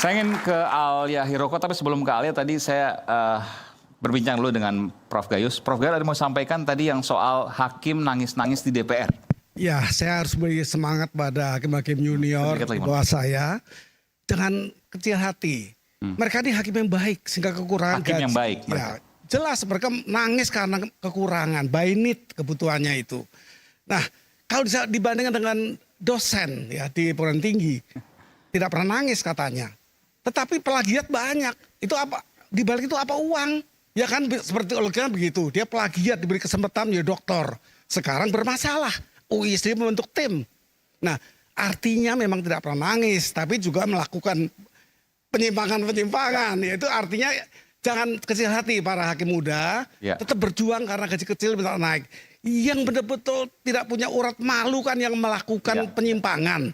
Saya ingin ke Alia Hiroko, tapi sebelum ke Alia tadi saya berbincang dulu dengan Prof. Gayus. Prof. Gayus ada mau sampaikan tadi yang soal hakim nangis-nangis di DPR. Ya, saya harus beri semangat pada hakim-hakim junior bahwa saya jangan kecil hati. Mereka ini hakim yang baik sehingga kekurangan Hakim gaji. yang baik. Ya, jelas mereka nangis karena kekurangan, by need kebutuhannya itu. Nah, kalau dibandingkan dengan dosen ya di perguruan tinggi, tidak pernah nangis katanya. Tetapi plagiat banyak. Itu apa? Di balik itu apa uang? Ya kan seperti logikanya begitu. Dia plagiat diberi kesempatan menjadi doktor. Sekarang bermasalah. UI sendiri membentuk tim. Nah, artinya memang tidak pernah nangis, tapi juga melakukan penyimpangan-penyimpangan. Yaitu artinya jangan kecil hati para hakim muda. Ya. Tetap berjuang karena gaji kecil bisa naik. Yang betul-betul tidak punya urat malu kan yang melakukan penyimpangan.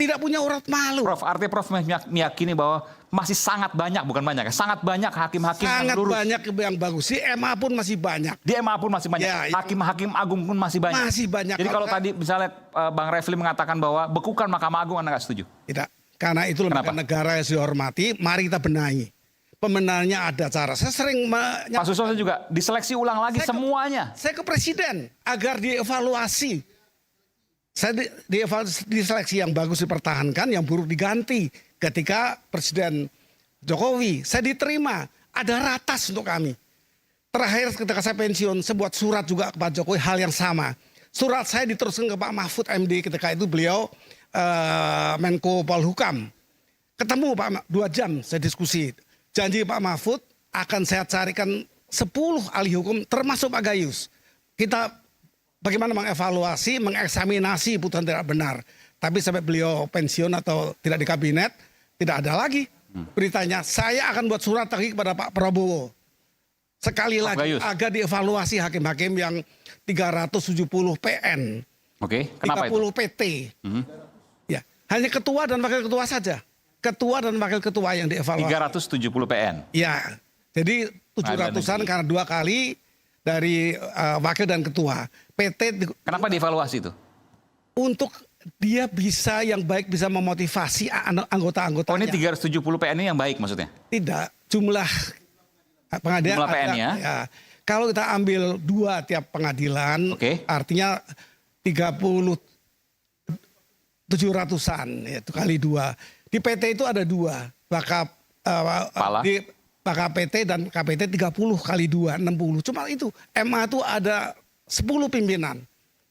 Tidak punya urat malu. Prof, artinya Prof meyakini bahwa masih sangat banyak, bukan banyak ya, sangat banyak hakim-hakim yang Sangat lurus. banyak yang bagus. Di MA pun masih banyak. Di MA pun masih banyak. Ya, itu. Hakim-hakim agung pun masih banyak. Masih banyak. Jadi kalau tadi misalnya Bang Refli mengatakan bahwa bekukan Mahkamah Agung, Anda nggak setuju? Tidak. Karena itu lembaga negara yang dihormati. Mari kita benahi. Pembenahannya ada cara. Saya sering Pak Susono juga diseleksi ulang lagi semuanya. Saya ke presiden agar dievaluasi. Saya diseleksi yang bagus dipertahankan, yang buruk diganti. Ketika Presiden Jokowi, saya diterima. Ada ratas untuk kami. Terakhir ketika saya pensiun, saya buat surat juga ke Pak Jokowi, hal yang sama. Surat saya diteruskan ke Pak Mahfud MD ketika itu beliau Menko Polhukam. Ketemu Pak 2 jam saya diskusi. Janji Pak Mahfud akan saya carikan 10 ahli hukum termasuk Pak Gayus. Kita bagaimana mengevaluasi, mengeksaminasi putusan tidak benar. Tapi sampai beliau pensiun atau tidak di kabinet, tidak ada lagi beritanya. Saya akan buat surat lagi kepada Pak Prabowo. Sekali lagi agar dievaluasi hakim-hakim yang 370 PN. Oke, kenapa 30 itu? PT. Ya, hanya ketua dan wakil ketua saja. Ketua dan wakil ketua yang dievaluasi. 370 PN. Ya, jadi 700-an karena 2 kali dari wakil dan ketua. PT. Kenapa dievaluasi itu? Untuk dia bisa yang baik bisa memotivasi anggota-anggotanya. Oh, ini 370 PN ini yang baik maksudnya? Tidak, jumlah pengadilan. Jumlah PN ya? Kalau kita ambil 2 tiap pengadilan, artinya 700-an itu kali 2. Di PT itu ada 2, di PT dan KPT 30 kali 2, 60. Cuma itu, MA itu ada 10 pimpinan.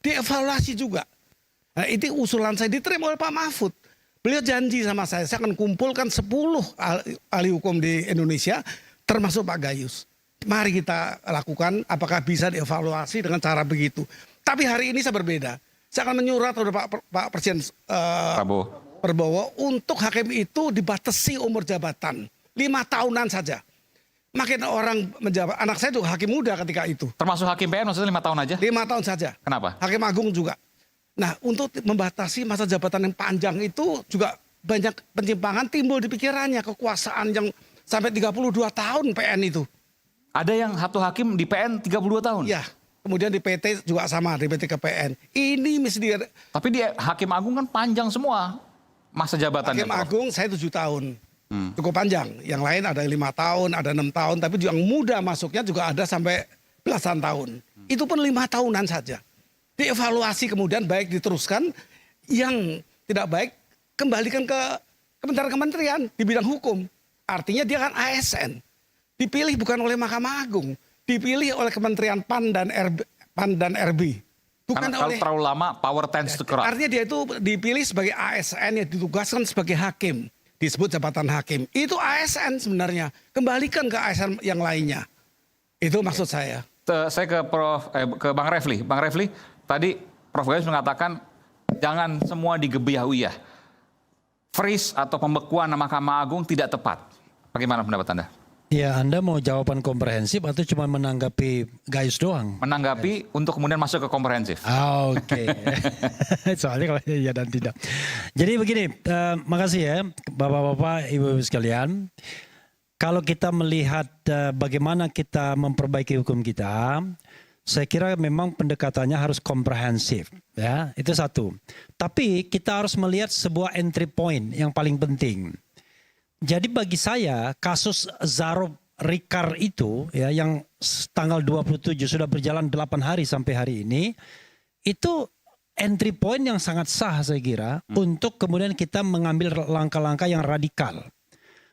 Dievaluasi juga. Nah, itu usulan saya diterima oleh Pak Mahfud. Beliau janji sama saya akan kumpulkan 10 ahli hukum di Indonesia, termasuk Pak Gayus. Mari kita lakukan, apakah bisa dievaluasi dengan cara begitu. Tapi hari ini saya berbeda. Saya akan menyurat kepada Pak Presiden Prabowo untuk hakim itu dibatasi umur jabatan 5 tahunan saja. Makin orang menjabat, anak saya juga hakim muda ketika itu. Termasuk hakim PN maksudnya 5 tahun aja? 5 tahun saja. Kenapa? Hakim agung juga. Nah, untuk membatasi masa jabatan yang panjang itu juga banyak penyimpangan timbul di pikirannya, kekuasaan yang sampai 32 tahun PN itu. Ada yang satu hakim di PN 32 tahun? Ya. Kemudian di PT juga sama, di PT ke PN. Ini mesti Tapi di hakim agung kan panjang semua masa jabatannya. Hakim agung saya 7 tahun. Cukup panjang. Yang lain ada 5 tahun, ada 6 tahun. Tapi yang muda masuknya juga ada sampai belasan tahun. Itu pun 5 tahunan saja. Dievaluasi kemudian baik diteruskan. Yang tidak baik kembalikan ke kementerian-kementerian di bidang hukum. Artinya dia kan ASN. Dipilih bukan oleh Mahkamah Agung. Dipilih oleh Kementerian PAN dan RB. Bukan kalau terlalu lama power tends to corrupt. Artinya dia itu dipilih sebagai ASN yang ditugaskan sebagai hakim. Disebut jabatan hakim. Itu ASN sebenarnya. Kembalikan ke ASN yang lainnya. Itu maksud saya. Saya ke Bang Refli. Bang Refli, tadi Prof. Gayus mengatakan jangan semua digebiah-uyah. Freeze atau pembekuan Mahkamah Agung tidak tepat. Bagaimana pendapat Anda? Ya, Anda mau jawaban komprehensif atau cuma menanggapi Gayus doang? Menanggapi untuk kemudian masuk ke komprehensif. Oke. Soalnya kalau ya dan tidak. Jadi begini, makasih ya Bapak-bapak, Ibu-ibu sekalian. Kalau kita melihat bagaimana kita memperbaiki hukum kita, saya kira memang pendekatannya harus komprehensif. Ya, itu satu. Tapi kita harus melihat sebuah entry point yang paling penting. Jadi bagi saya kasus Zarob Rikar itu ya yang tanggal 27 sudah berjalan 8 hari sampai hari ini, itu entry point yang sangat sah saya kira untuk kemudian kita mengambil langkah-langkah yang radikal.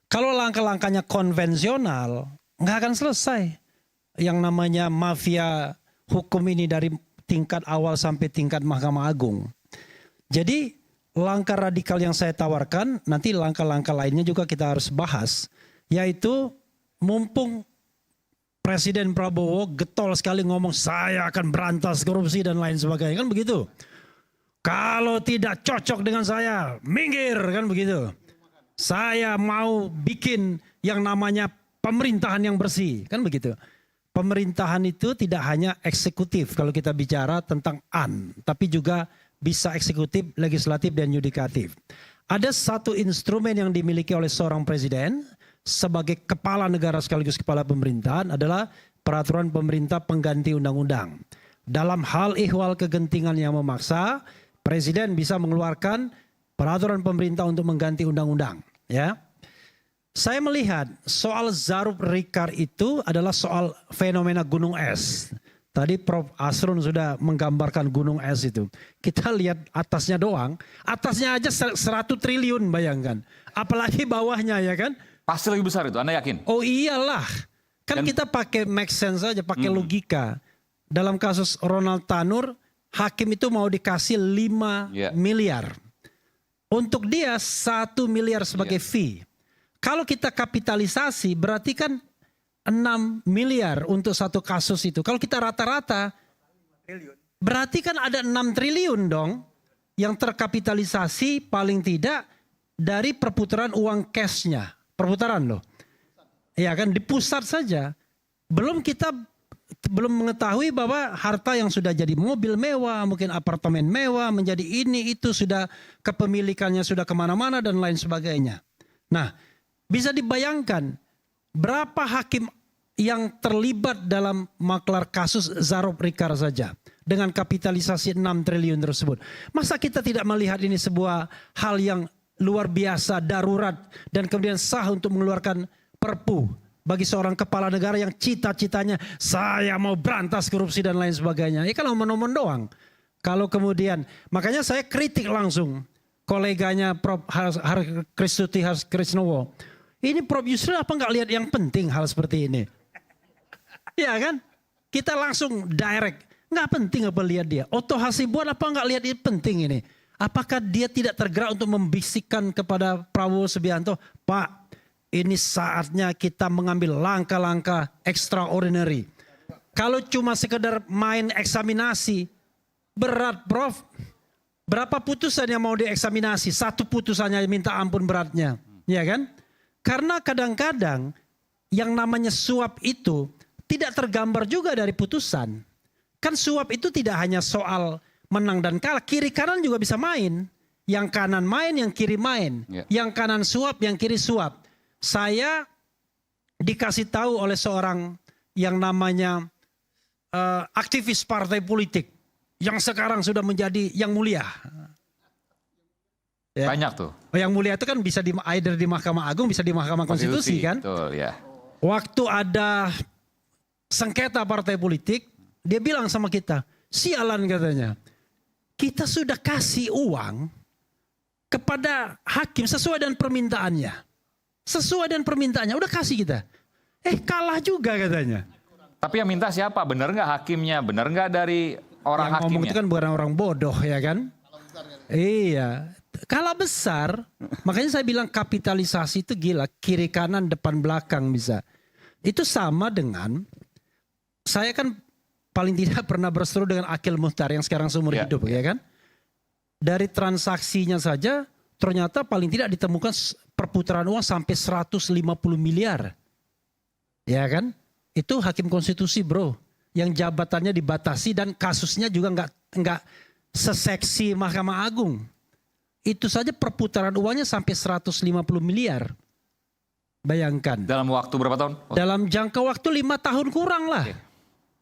Kalau langkah-langkahnya konvensional nggak akan selesai. Yang namanya mafia hukum ini dari tingkat awal sampai tingkat Mahkamah Agung. Jadi langkah radikal yang saya tawarkan, nanti langkah-langkah lainnya juga kita harus bahas, yaitu mumpung Presiden Prabowo getol sekali ngomong saya akan berantas korupsi dan lain sebagainya, kan begitu. Kalau tidak cocok dengan saya, minggir, kan begitu. Saya mau bikin yang namanya pemerintahan yang bersih, kan begitu. Pemerintahan itu tidak hanya eksekutif kalau kita bicara tentang tapi juga bisa eksekutif, legislatif, dan yudikatif. Ada satu instrumen yang dimiliki oleh seorang presiden sebagai kepala negara sekaligus kepala pemerintahan adalah peraturan pemerintah pengganti undang-undang. Dalam hal ihwal kegentingan yang memaksa, presiden bisa mengeluarkan peraturan pemerintah untuk mengganti undang-undang. Ya, saya melihat soal Zarob Rikar itu adalah soal fenomena gunung es. Tadi Prof. Asrun sudah menggambarkan gunung es itu. Kita lihat atasnya doang, atasnya aja 100 triliun bayangkan. Apalagi bawahnya ya kan. Pasti lebih besar itu, Anda yakin? Oh iyalah, kan kita pakai make sense saja, pakai logika. Dalam kasus Ronald Tanur, hakim itu mau dikasih 5 miliar. Untuk dia 1 miliar sebagai fee. Kalau kita kapitalisasi berarti kan 6 miliar untuk satu kasus itu. Kalau kita rata-rata berarti kan ada 6 triliun dong yang terkapitalisasi paling tidak dari perputaran uang cashnya. Perputaran loh. Ya kan di pusat saja. Kita belum mengetahui bahwa harta yang sudah jadi mobil mewah, mungkin apartemen mewah, menjadi ini itu sudah kepemilikannya sudah kemana-mana dan lain sebagainya. Nah, bisa dibayangkan berapa hakim yang terlibat dalam maklar kasus Zarob Rikar saja dengan kapitalisasi 6 triliun tersebut. Masa kita tidak melihat ini sebuah hal yang luar biasa, darurat dan kemudian sah untuk mengeluarkan perpu bagi seorang kepala negara yang cita-citanya saya mau berantas korupsi dan lain sebagainya. Ya kalau omong-omong doang. Kalau kemudian, makanya saya kritik langsung koleganya Prof. Kristuti Harskrisnowo. Ini Prof. Yusril apa nggak lihat yang penting hal seperti ini? Ya kan? Kita langsung direct. Nggak penting apa lihat dia. Otto Hasibuan apa nggak lihat ini penting ini? Apakah dia tidak tergerak untuk membisikkan kepada Prabowo Subianto, Pak, ini saatnya kita mengambil langkah-langkah extraordinary. Kalau cuma sekedar main eksaminasi, berat Prof. Berapa putusan yang mau dieksaminasi? Satu putusannya minta ampun beratnya. Ya kan? Karena kadang-kadang yang namanya suap itu tidak tergambar juga dari putusan. Kan suap itu tidak hanya soal menang dan kalah, kiri kanan juga bisa main. Yang kanan main, yang kiri main. Yang kanan suap, yang kiri suap. Saya dikasih tahu oleh seorang yang namanya aktivis partai politik yang sekarang sudah menjadi yang mulia. Ya. Banyak tuh. Yang mulia itu kan bisa either di Mahkamah Agung, bisa di Mahkamah Konstitusi kan. Betul, ya. Waktu ada sengketa partai politik, dia bilang sama kita, sialan katanya. Kita sudah kasih uang kepada hakim sesuai dengan permintaannya. Sesuai dengan permintaannya, udah kasih kita. Kalah juga katanya. Tapi yang minta siapa? Benar nggak hakimnya? Benar nggak dari orang yang hakimnya? ngomong itu kan bukan orang bodoh ya kan? Iya. Kalah besar. Makanya saya bilang kapitalisasi itu gila. Kiri kanan depan belakang bisa. Itu sama dengan, saya kan paling tidak pernah berseteru dengan Akil Muhtar yang sekarang seumur hidup ya kan. Dari transaksinya saja ternyata paling tidak ditemukan perputaran uang sampai 150 miliar. Ya kan. Itu hakim konstitusi bro. Yang jabatannya dibatasi dan kasusnya juga nggak seseksi Mahkamah Agung. Itu saja perputaran uangnya sampai 150 miliar. Bayangkan. Dalam waktu berapa tahun? Dalam jangka waktu 5 tahun kurang lah.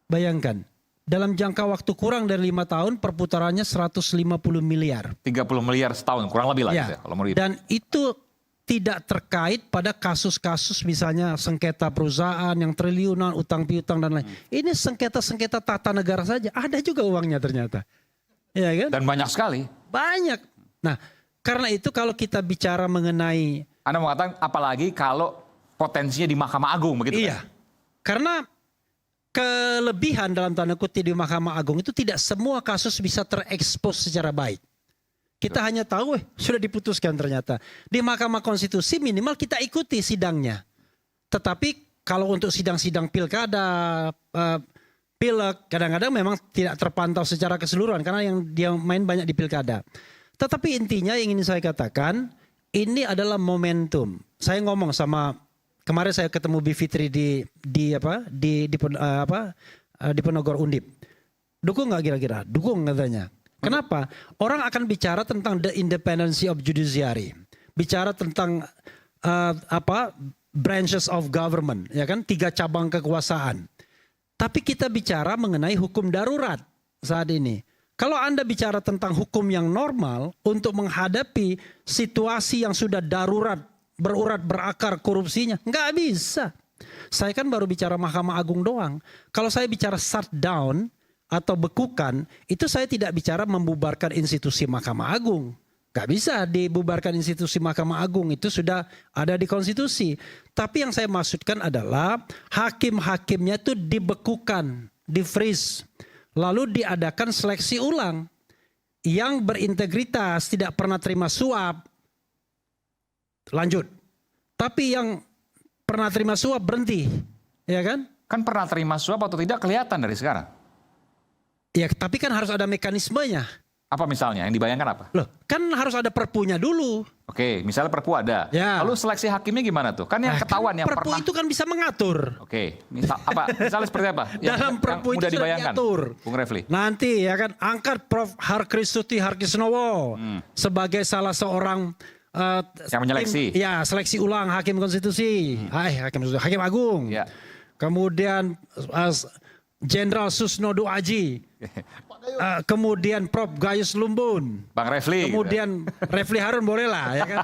Bayangkan. Dalam jangka waktu kurang dari 5 tahun perputarannya 150 miliar. 30 miliar setahun, kurang lebih lah. Ya. Gitu ya, kalau mau Dan itu tidak terkait pada kasus-kasus misalnya sengketa perusahaan yang triliunan, utang piutang dan lain. Ini sengketa-sengketa tata negara saja. Ada juga uangnya ternyata. Ya kan? Dan banyak sekali. Banyak. Nah, karena itu kalau kita bicara mengenai... Anda mengatakan apalagi kalau potensinya di Mahkamah Agung begitu Iya. kan? Karena kelebihan dalam tanda kutip di Mahkamah Agung itu tidak semua kasus bisa terekspos secara baik. Kita hanya tahu sudah diputuskan ternyata. Di Mahkamah Konstitusi minimal kita ikuti sidangnya. Tetapi kalau untuk sidang-sidang pilkada, pileg, kadang-kadang memang tidak terpantau secara keseluruhan karena yang dia main banyak di pilkada. Tetapi intinya yang ingin saya katakan, ini adalah momentum. Saya ngomong sama, kemarin saya ketemu Bu Fitri di Penogor Undip. Dukung nggak kira-kira? Dukung katanya. Kenapa? Orang akan bicara tentang the independency of judiciary, bicara tentang branches of government, ya kan, 3 cabang kekuasaan. Tapi kita bicara mengenai hukum darurat saat ini. Kalau Anda bicara tentang hukum yang normal untuk menghadapi situasi yang sudah darurat, berurat berakar korupsinya, nggak bisa. Saya kan baru bicara Mahkamah Agung doang. Kalau saya bicara shutdown atau bekukan, itu saya tidak bicara membubarkan institusi Mahkamah Agung. Gak bisa dibubarkan institusi Mahkamah Agung, itu sudah ada di konstitusi. Tapi yang saya maksudkan adalah hakim-hakimnya itu dibekukan, di-freeze. Lalu diadakan seleksi ulang. Yang berintegritas, tidak pernah terima suap, lanjut. Tapi yang pernah terima suap berhenti, ya kan? Kan pernah terima suap atau tidak kelihatan dari sekarang. Ya, tapi kan harus ada mekanismenya. Apa misalnya? Yang dibayangkan apa? Loh, kan harus ada perpunya dulu. Oke, misalnya Perpu ada. Ya. Lalu seleksi hakimnya gimana tuh? Kan yang ketahuan yang Perpu pernah. itu kan bisa mengatur. Oke, misalnya seperti apa? Dalam Perpu itu mudah sudah dibayangkan, diatur. Bung Refli. Nanti ya kan angkat Prof. Harkristuti Harkisnowo sebagai salah seorang Yang menyeleksi. seleksi ulang hakim konstitusi. Hakim Agung. Ya. Kemudian Jenderal Susnodo Aji. Kemudian Prof. Gayus Lumbun. Bang Refli. Kemudian Refli Harun boleh lah ya kan.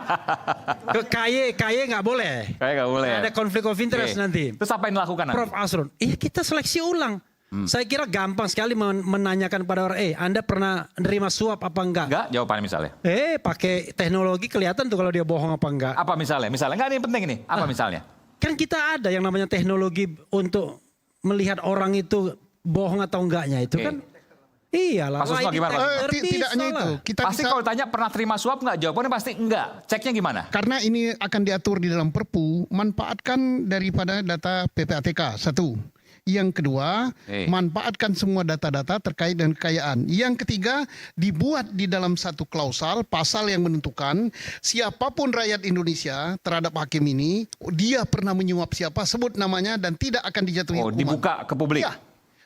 KY nggak boleh. Kayak nggak boleh. Ada konflik of interest Oke. nanti. Terus apa yang dilakukan nanti? Prof. Asrun, iya kita seleksi ulang. Saya kira gampang sekali menanyakan pada orang, Anda pernah nerima suap apa enggak? Enggak, jawabannya misalnya. Pakai teknologi kelihatan tuh kalau dia bohong apa enggak. Apa misalnya? Misalnya, enggak, ini yang penting ini. Apa misalnya? Kan kita ada yang namanya teknologi untuk melihat orang itu bohong atau enggaknya itu Oke. kan. Iyalah. Pak Susno lie gimana, Pak? detector Tidak bisa hanya lah. itu. Kita Pasti bisa, kalau ditanya pernah terima suap enggak? Jawabannya pasti enggak. Ceknya gimana? karena ini akan diatur di dalam Perpu, manfaatkan daripada data PPATK, 1. Yang kedua, manfaatkan semua data-data terkait dengan kekayaan. Yang ketiga, dibuat di dalam satu klausal, pasal yang menentukan siapapun rakyat Indonesia terhadap hakim ini, dia pernah menyuap siapa, sebut namanya dan tidak akan dijatuhi Oh, hukuman. dibuka ke publik. Ya.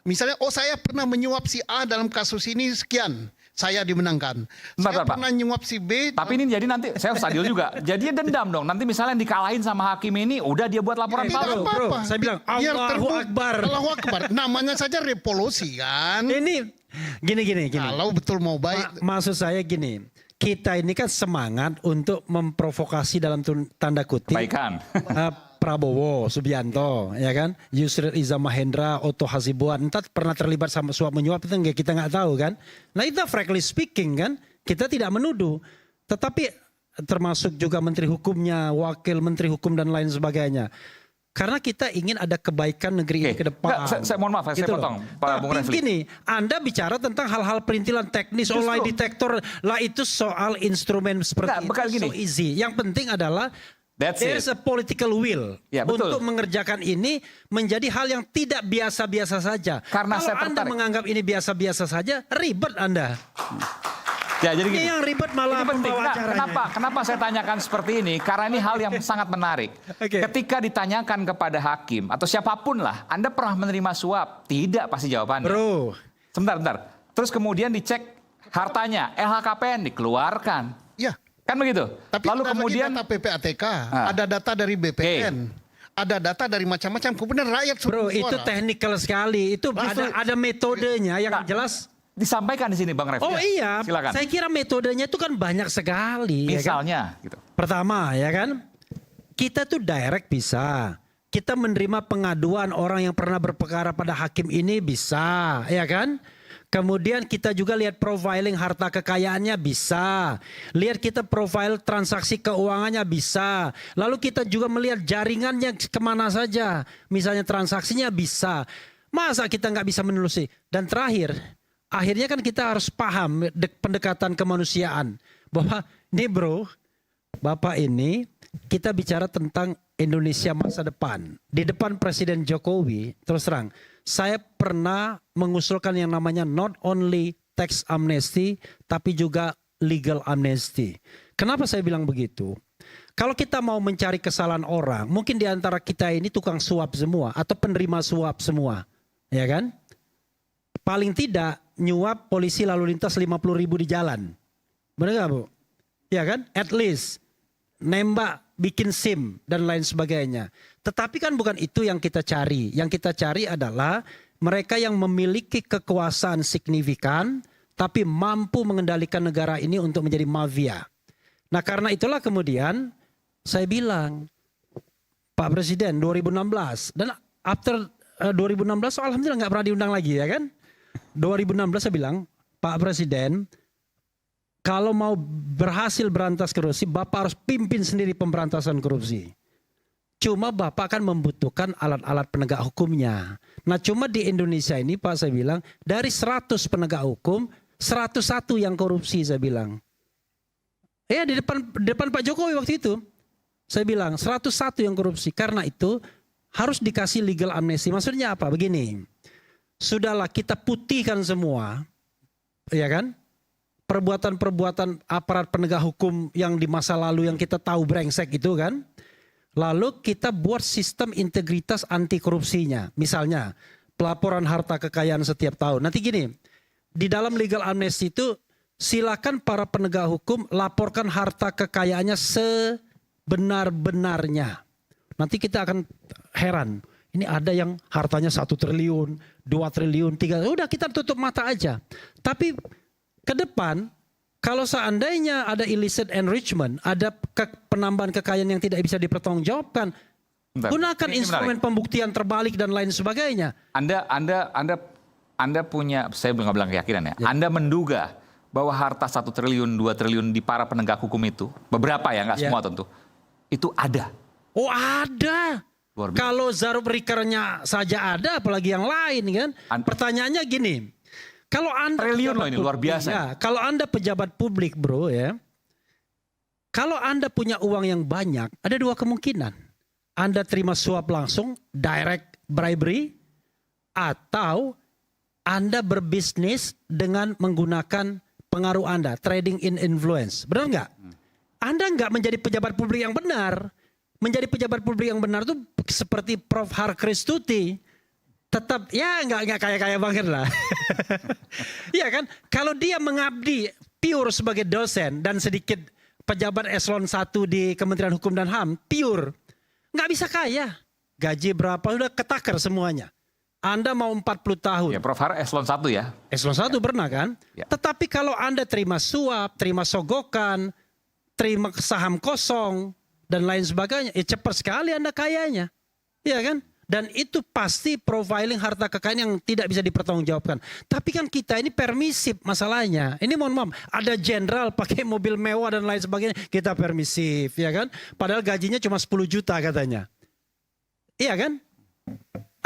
Misalnya, saya pernah menyuap si A dalam kasus ini sekian, saya dimenangkan. Saya Bentar, Pak. pernah menyuap si B. Tapi ini jadi nanti, saya harus adil juga. Jadi dendam dong. Nanti misalnya dikalahin sama hakim ini, udah dia buat laporan Tidak palsu. apa-apa. Saya bilang, Biar Allahu terbuka. Akbar. Allahu Akbar. Namanya saja revolusi kan. Ini gini. Kalau betul mau baik. Maksud saya gini, kita ini kan semangat untuk memprovokasi dalam tanda kutip Kebaikan. Prabowo Subianto, ya kan, Yusril Iza Mahendra, Otto Hasibuan, entah pernah terlibat sama suap menyuap itu enggak, kita nggak tahu kan. Nah itu frankly speaking kan, kita tidak menuduh, tetapi termasuk juga Menteri Hukumnya, Wakil Menteri Hukum dan lain sebagainya. Karena kita ingin ada kebaikan negeri ini Oke. ke depan. Nggak, saya mohon maaf, saya loh. potong, Pak Bung Tapi Refli. gini, Anda bicara tentang hal-hal perintilan teknis, Justru. lie detector, lah itu soal instrumen seperti Nggak, bukan itu, so gini. easy. Yang penting adalah That's there's a political will Ya, betul. untuk mengerjakan ini menjadi hal yang tidak biasa-biasa saja. Karena Kalau saya Anda tertarik. menganggap ini biasa-biasa saja, ribet Anda. Ya, jadi gini. Ini yang ribet malah Ini penting. pembawa Nah, acaranya. kenapa saya tanyakan seperti ini? Karena ini hal yang sangat menarik. Oke. Ketika ditanyakan kepada hakim atau siapapun lah, Anda pernah menerima suap? Tidak pasti jawabannya. Bro, Sebentar. Terus kemudian dicek hartanya, LHKPN dikeluarkan. Ya. Kan begitu? Tapi Lalu ada kemudian lagi data PPATK, ada data dari BPN, ada data dari macam-macam. Kemudian rakyat bro, suara. itu technical sekali. Itu Justru- ada metodenya yang Nah, jelas. disampaikan di sini Bang Refli. Oh iya, Silakan. saya kira metodenya itu kan banyak sekali. ya kan? Misalnya gitu. Pertama ya kan, kita tuh direct bisa. Kita menerima pengaduan orang yang pernah berperkara pada hakim ini bisa, ya kan? Kemudian kita juga lihat profiling harta kekayaannya bisa. Lihat kita profile transaksi keuangannya bisa. Lalu kita juga melihat jaringannya kemana saja. Misalnya transaksinya bisa. Masa kita nggak bisa menelusuri? Dan terakhir, akhirnya kan kita harus paham pendekatan kemanusiaan. Bahwa nih bro, Bapak ini kita bicara tentang Indonesia masa depan. Di depan Presiden Jokowi, terus terang, saya pernah mengusulkan yang namanya not only tax amnesty, tapi juga legal amnesty. Kenapa saya bilang begitu? Kalau kita mau mencari kesalahan orang, mungkin di antara kita ini tukang suap semua atau penerima suap semua, ya kan? Paling tidak nyuap polisi lalu lintas 50.000 di jalan. Benar nggak Bu? Ya kan? At least nembak, bikin SIM dan lain sebagainya. Tetapi kan bukan itu yang kita cari. Yang kita cari adalah mereka yang memiliki kekuasaan signifikan tapi mampu mengendalikan negara ini untuk menjadi mafia. Nah karena itulah kemudian saya bilang Pak Presiden 2016 dan after 2016 alhamdulillah nggak pernah diundang lagi ya kan. 2016 saya bilang Pak Presiden, kalau mau berhasil berantas korupsi, Bapak harus pimpin sendiri pemberantasan korupsi. Cuma Bapak kan membutuhkan alat-alat penegak hukumnya. Nah cuma di Indonesia ini Pak saya bilang, dari 100 penegak hukum, 101 yang korupsi saya bilang. Ya di depan Pak Jokowi waktu itu. Saya bilang 101 yang korupsi. Karena itu harus dikasih legal amnesty. Maksudnya apa? Begini, sudahlah kita putihkan semua, ya kan? Perbuatan-perbuatan aparat penegak hukum yang di masa lalu yang kita tahu brengsek itu kan. Lalu kita buat sistem integritas anti korupsinya. Misalnya pelaporan harta kekayaan setiap tahun. Nanti gini, di dalam legal amnesty itu silakan para penegak hukum laporkan harta kekayaannya sebenar-benarnya. Nanti kita akan heran. Ini ada yang hartanya 1 triliun, 2 triliun, 3. Udah kita tutup mata aja. Tapi ke depan, kalau seandainya ada illicit enrichment, ada penambahan kekayaan yang tidak bisa dipertanggungjawabkan, gunakan instrumen pembuktian terbalik dan lain sebagainya. Anda punya, saya belum bilang keyakinan ya. Anda menduga bahwa harta 1 triliun, 2 triliun di para penegak hukum itu, beberapa ya, nggak semua tentu, itu ada. Oh ada. Kalau Zarub Rikernya saja ada, apalagi yang lain kan. Pertanyaannya gini. Kalau Anda triliun loh ini luar biasa. Ya, kalau Anda pejabat publik bro ya. Kalau Anda punya uang yang banyak, ada 2 kemungkinan. Anda terima suap langsung, direct bribery, atau Anda berbisnis dengan menggunakan pengaruh Anda, trading in influence. Benar nggak? Anda nggak menjadi pejabat publik yang benar. Menjadi pejabat publik yang benar itu seperti Prof. Harkristuti. Tetap ya nggak kaya banget lah. Iya kan? Kalau dia mengabdi pure sebagai dosen dan sedikit pejabat eselon 1 di Kementerian Hukum dan HAM, pure. Nggak bisa kaya. Gaji berapa udah ketakar semuanya. Anda mau 40 tahun. Ya, Prof. Har eselon 1 ya. Eselon 1 pernah kan? Ya. Tetapi kalau Anda terima suap, terima sogokan, terima saham kosong, dan lain sebagainya, cepat sekali Anda kayanya. Iya kan? Dan itu pasti profiling harta kekayaan yang tidak bisa dipertanggungjawabkan. Tapi kan kita ini permisif masalahnya. Ini mohon maaf, ada jenderal pakai mobil mewah dan lain sebagainya, kita permisif, ya kan? Padahal gajinya cuma 10 juta katanya. Iya kan?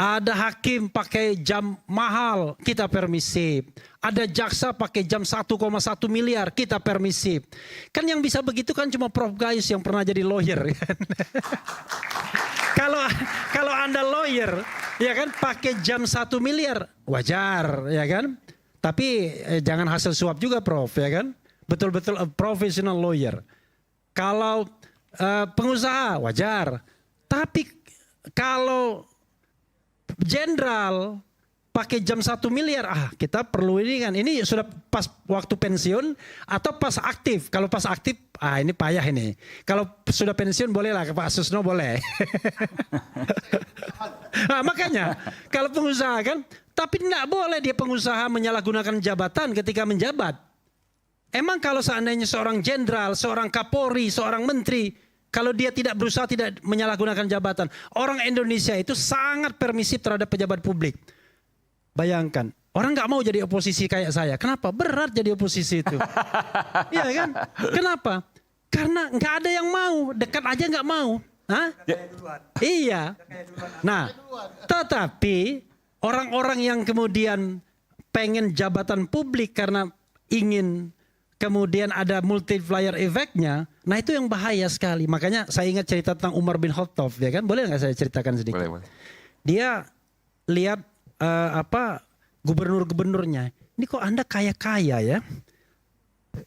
Ada hakim pakai jam mahal, kita permisif. Ada jaksa pakai jam 1,1 miliar, kita permisif. Kan yang bisa begitu kan cuma Prof. Gayus yang pernah jadi lawyer. Kan? Kalau Anda lawyer, ya kan pakai jam 1 miliar, wajar, ya kan? Tapi jangan hasil suap juga Prof, ya kan? Betul-betul a professional lawyer. Kalau pengusaha, wajar. Tapi kalau jenderal pakai jam 1 miliar, kita perlu ini kan. Ini sudah pas waktu pensiun atau pas aktif. Kalau pas aktif, ini payah ini. Kalau sudah pensiun boleh lah, ke Pak Susno boleh. Nah, makanya kalau pengusaha kan, tapi tidak boleh dia pengusaha menyalahgunakan jabatan ketika menjabat. Emang kalau seandainya seorang jenderal, seorang kapolri, seorang menteri, kalau dia tidak berusaha tidak menyalahgunakan jabatan, orang Indonesia itu sangat permisif terhadap pejabat publik. Bayangkan, orang nggak mau jadi oposisi kayak saya. Kenapa? Berat jadi oposisi itu. Iya kan? Kenapa? Karena nggak ada yang mau, dekat aja nggak mau. Hah? Iya. Nah, tetapi orang-orang yang kemudian pengen jabatan publik karena ingin kemudian ada multiplier efeknya, nah itu yang bahaya sekali. Makanya saya ingat cerita tentang Umar bin Khattab, ya kan? Boleh nggak saya ceritakan sedikit? Boleh. Dia lihat gubernur-gubernurnya. Ini kok Anda kaya-kaya ya?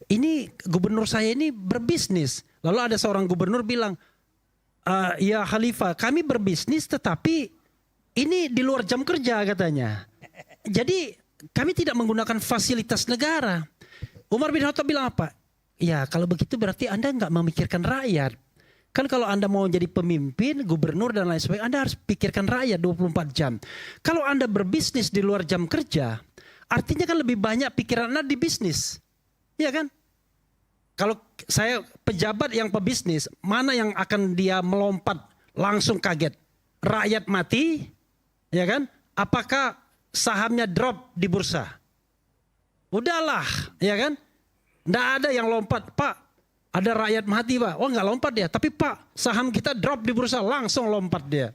Ini gubernur saya ini berbisnis. Lalu ada seorang gubernur bilang, ya Khalifah, kami berbisnis tetapi ini di luar jam kerja katanya. Jadi kami tidak menggunakan fasilitas negara. Umar bin Khattab bilang apa? Ya kalau begitu berarti Anda nggak memikirkan rakyat. Kan kalau Anda mau jadi pemimpin, gubernur dan lain sebagainya, Anda harus pikirkan rakyat 24 jam. Kalau Anda berbisnis di luar jam kerja, artinya kan lebih banyak pikiran Anda di bisnis. Iya kan? Kalau saya pejabat yang pebisnis, mana yang akan dia melompat langsung kaget? Rakyat mati, ya kan? Apakah sahamnya drop di bursa? Udahlah, ya kan? Nggak ada yang lompat, Pak. Ada rakyat mati, Pak. Oh nggak lompat dia, tapi Pak saham kita drop di bursa, langsung lompat dia.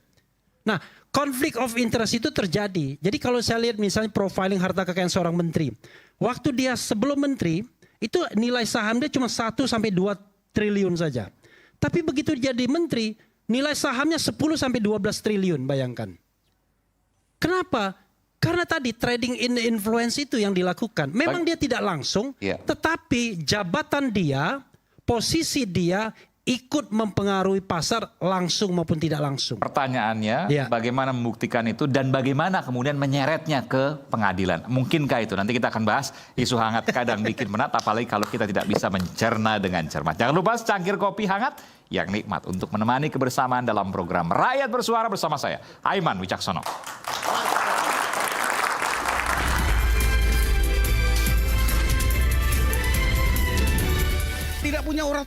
Nah, konflik of interest itu terjadi. Jadi kalau saya lihat misalnya profiling harta kekayaan seorang menteri, waktu dia sebelum menteri itu nilai saham dia cuma 1 sampai 2 triliun saja. Tapi begitu jadi menteri, nilai sahamnya 10 sampai 12 triliun, bayangkan. Kenapa? Karena tadi trading in influence itu yang dilakukan. Memang dia tidak langsung, tetapi jabatan dia, posisi dia ikut mempengaruhi pasar langsung maupun tidak langsung. Pertanyaannya, bagaimana membuktikan itu dan bagaimana kemudian menyeretnya ke pengadilan? Mungkinkah itu? Nanti kita akan bahas. Isu hangat kadang bikin menat, apalagi kalau kita tidak bisa mencerna dengan cermat. Jangan lupa secangkir kopi hangat yang nikmat untuk menemani kebersamaan dalam program Rakyat Bersuara bersama saya, Aiman Wicaksono. Tidak punya urat